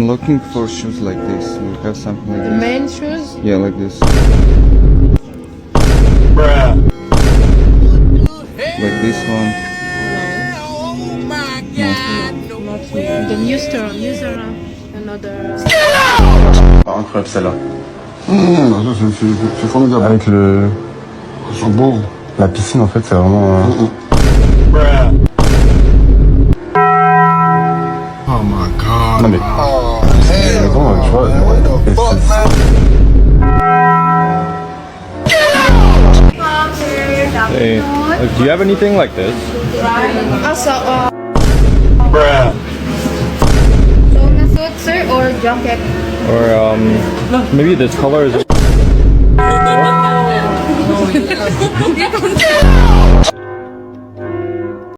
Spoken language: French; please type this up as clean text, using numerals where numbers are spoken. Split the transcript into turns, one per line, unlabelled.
I'm looking for shoes like this. We have something like
The
this.
main shoes?
Yeah, like this.
Bruh.
Like this one.
Not here. The new store, another.
Incroyable celle-là.
C'est formidable.
Avec le...
Ils sont beaux.
La piscine en fait c'est vraiment...
Oh my god.
Non mais...
Oh,
Mais
hell.
bon, tu vois... et
Hey, do you have anything like this?
Also,
Bruh.
sauna suit, sir, or jacket?
Or maybe this color is